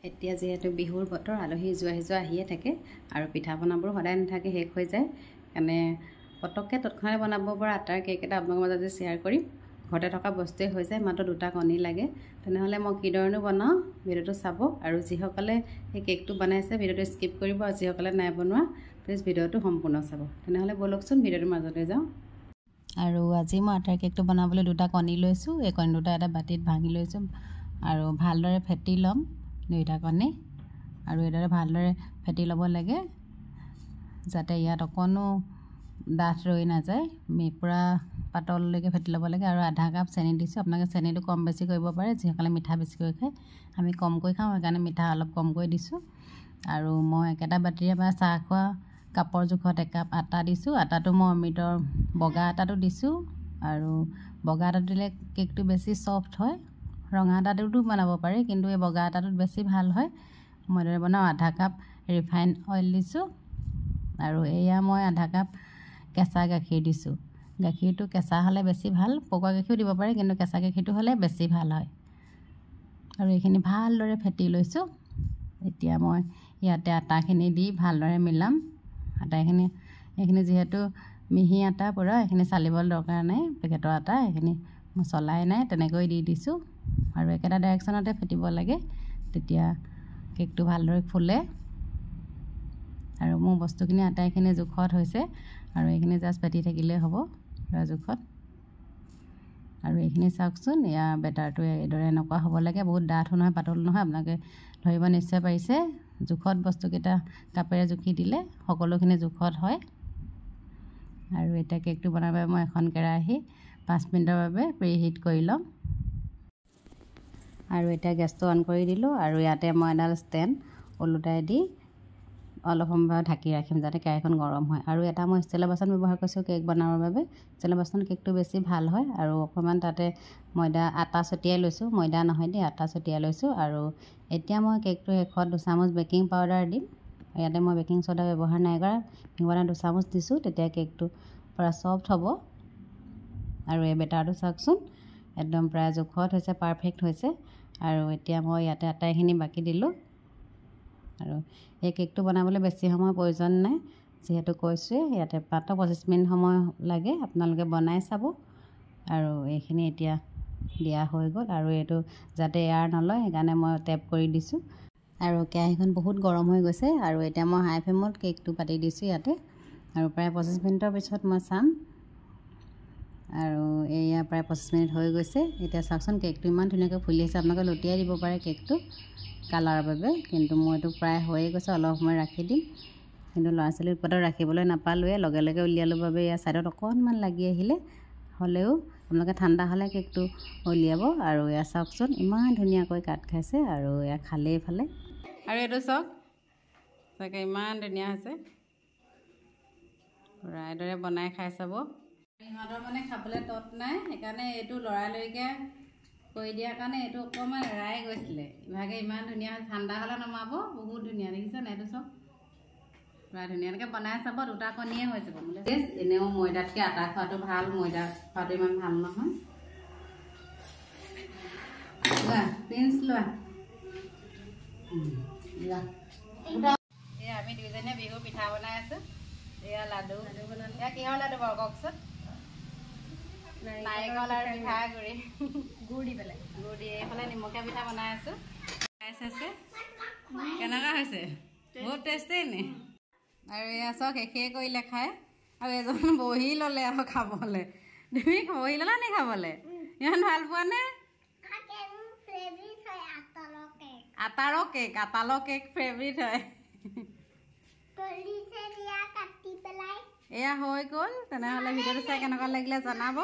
এতিয়া যেহেতু বিহুৰ বতৰ আলহী যোৱা আহিয়ে থাকে আৰু পিঠা পনাবোৰ সদায় নাথাকে, শেষ হৈ যায়। কাৰণে পটককৈ তৎক্ষণাতে বনাব পৰা আটাৰ কেক এটা আপোনালোকৰ মাজতে শ্বেয়াৰ কৰিম। ঘৰতে থকা বস্তুৱে হৈ যায়, মাত্ৰ 2টা কণী লাগে। তেনেহ'লে মই কিধৰণে বনাওঁ ভিডিঅ'টো চাব, আৰু যিসকলে এই কেকটো বনাইছে ভিডিঅ'টো স্কিপ কৰিব, আৰু যিসকলে নাই বনোৱা প্লিজ ভিডিঅ'টো সম্পূৰ্ণ চাব। তেনেহ'লে ব'লকচোন ভিডিঅ'টোৰ মাজতে যাওঁ। আৰু আজি মই আটাৰ কেকটো বনাবলৈ 2টা কণী লৈছোঁ। এই কণী 2টা এটা বাতিত ভাঙি লৈছোঁ আৰু ভালদৰে ফেটি ল'ম 2টা কণী। আৰু এইদৰে ভালদৰে ফেটি ল'ব লাগে যাতে ইয়াত অকণো ডাঠ ৰৈ নাযায়। পূৰা পাতললৈকে ফেটি ল'ব লাগে। আৰু আধা কাপ চেনি দিছোঁ। আপোনালোকে চেনিটো কম বেছি কৰিব পাৰে, যিসকলে মিঠা বেছিকৈ খায়। আমি কমকৈ খাওঁ, সেইকাৰণে মিঠা অলপ কমকৈ দিছোঁ। আৰু মই একেটা বাতিৰে চাহ খোৱা কাপৰ জোখত 1 কাপ আটা দিছোঁ। আটাটো মই অমৃতৰ বগা আটাটো দিছোঁ। আৰু বগা আটাটো দিলে কেকটো বেছি ছফ্ট হয়। ৰঙা আটাটোতো বনাব পাৰে, কিন্তু এই বগা আটাটোত বেছি ভাল হয়। মই দৰে বনাওঁ। আধা কাপ ৰিফাইন অইল দিছোঁ। আৰু এয়া মই আধা কাপ কেঁচা গাখীৰ দিছোঁ। গাখীৰটো কেঁচা হ'লে বেছি ভাল, পকোৱা গাখীৰো দিব পাৰে, কিন্তু কেঁচা গাখীৰটো হ'লে বেছি ভাল হয়। আৰু এইখিনি ভালদৰে ফেটি লৈছোঁ। এতিয়া মই ইয়াতে আটাখিনি দি ভালদৰে মিলাম। এইখিনি যিহেতু মিহি আটা পূৰা, এইখিনি চালিবলৈ দৰকাৰ নাই। পেকেটৰ আটা এইখিনি মচলাই নাই, তেনেকৈ দি দিছোঁ। আৰু একেটা ডাইৰেকশ্যনতে ফেটিব লাগে, তেতিয়া কেকটো ভালদৰে ফুলে। আৰু মোৰ বস্তুখিনি আটাইখিনি জোখত হৈছে, আৰু এইখিনি জাষ্ট ফেটি থাকিলেই হ'ব পূৰা জোখত। আৰু এইখিনি চাওকচোন, ইয়াৰ বেটাৰটো এইদৰে এনেকুৱা হ'ব লাগে। বহুত ডাঠো নহয়, পাতলো নহয়। আপোনালোকে ধৰিব নিশ্চয় পাৰিছে। জোখত বস্তুকেইটা কাপেৰে জুখি দিলে সকলোখিনি জোখত হয়। আৰু এতিয়া কেকটো বনাবৰ বাবে মই এখন কেৰাহী 5 মিনিটৰ বাবে প্ৰিহিট কৰি ল'ম। আৰু এতিয়া গেছটো অন কৰি দিলোঁ। আৰু ইয়াতে মই এডাল ষ্টেণ্ড ওলোটাই দি অলপ সময় ঢাকি ৰাখিম, যাতে কেৰাহীখন গৰম হয়। আৰু এটা মই ষ্টিলৰ বাচন ব্যৱহাৰ কৰিছোঁ কেক বনাবৰ বাবে। ষ্টিলৰ বাচন কেকটো বেছি ভাল হয়। আৰু অকণমান তাতে আটা ছটিয়াই লৈছোঁ। ময়দা নহয় দেই, আটা ছটিয়াই লৈছোঁ। আৰু এতিয়া মই কেকটো শেষত 2 চামুচ বেকিং পাউডাৰ দিম। ইয়াতে মই বেকিং ছ'ডা ব্যৱহাৰ নাই কৰা, বেকিং পাউডাৰ 2 চামুচ দিছোঁ। তেতিয়া কেকটো পূৰা ছফ্ট হ'ব। আৰু এই বেটাৰটো চাওকচোন, একদম প্ৰায় জোখত হৈছে, পাৰফেক্ট হৈছে। আৰু এতিয়া মই ইয়াতে আটাইখিনি বাকি দিলোঁ। আৰু এই কেকটো বনাবলৈ বেছি সময় প্ৰয়োজন নাই, যিহেতু কৈছোঁৱে ইয়াতে মাত্ৰ 25 মিনিট সময় লাগে। আপোনালোকে বনাই চাব। আৰু এইখিনি এতিয়া দিয়া হৈ গ'ল। আৰু এইটো যাতে এয়াৰ নলয়, সেইকাৰণে মই টেপ কৰি দিছোঁ। আৰু কেৰাহীখন বহুত গৰম হৈ গৈছে। আৰু এতিয়া মই হাই ফ্লেমত কেকটো পাতি দিছোঁ ইয়াতে। আৰু প্ৰায় 25 মিনিটৰ পিছত মই চাম। আৰু এয়া প্ৰায় 25 মিনিট হৈ গৈছে। এতিয়া চাওকচোন, কেকটো ইমান ধুনীয়াকৈ ফুলি আহিছে। আপোনালোকে লুটিয়াই দিব পাৰে কেকটো কালাৰৰ বাবে, কিন্তু মই এইটো প্ৰায় হৈয়ে গৈছে। অলপ সময় ৰাখি দিম, কিন্তু ল'ৰা ছোৱালীৰ উৎপাতত ৰাখিবলৈ নাপালোৱে, লগে লগে উলিয়ালোঁ বাবে ইয়াৰ ছাইডত অকণমান লাগি আহিলে। হ'লেও আপোনালোকে ঠাণ্ডা হ'লে কেকটো উলিয়াব। আৰু এয়া চাওকচোন, ইমান ধুনীয়াকৈ কাট খাইছে। আৰু এয়া খালেই ফালে। আৰু এইটো চাওক, চাগে ইমান ধুনীয়া হৈছে। পূৰা এইদৰে বনাই খাই চাব। ইহঁতৰ মানে খাবলৈ তত নাই, সেইকাৰণে এইটো লৰালৰিকৈ কৰি দিয়াৰ কাৰণে এইটো অকণমান এৰাই গৈছিলে। ইভাগে ইমান ধুনীয়া হৈছে। ঠাণ্ডা হ'লে নমাব, বহুত ধুনীয়া দেখিছে নাই? এইটো চব পূৰা ধুনীয়া। এনেকৈ বনাই চাব, 2টা কণীয়ে হৈ যাব বোলে। এনেও ময়দাতকৈ আটা খোৱাটো ভাল, ময়দা খোৱাটো ইমান ভাল নহয়। লোৱা প্ৰিন্স, লোৱা। এয়া আমি দুইজনীয়ে বিহু পিঠা বনাই আছোঁ। এয়া লাডু। এয়া কিহৰ লাডু বাৰু কওকচোন? নাৰিকল আৰু পিঠাগুড়ি, গুড় দি পেলাই। গুড় দি এইফালে নিমখীয়া পিঠা বনাই আছোঁ। চাইছে কেনেকুৱা হৈছে? বহুত টেষ্টি নি? আৰু এয়া চাওক, শেষেই কৰিলে খাই। আৰু এজন বহি ল'লে আকৌ খাবলৈ। তুমি বহি ল'লা নি খাবলৈ? ইমান ভাল পোৱা নে? আটাৰৰ কেক, আটালৰ কেক ফেভৰিট হয়। এয়া হৈ গ'ল। তেনেহ'লে ভিডিঅ'টো চাই কেনেকুৱা লাগিলে জনাব।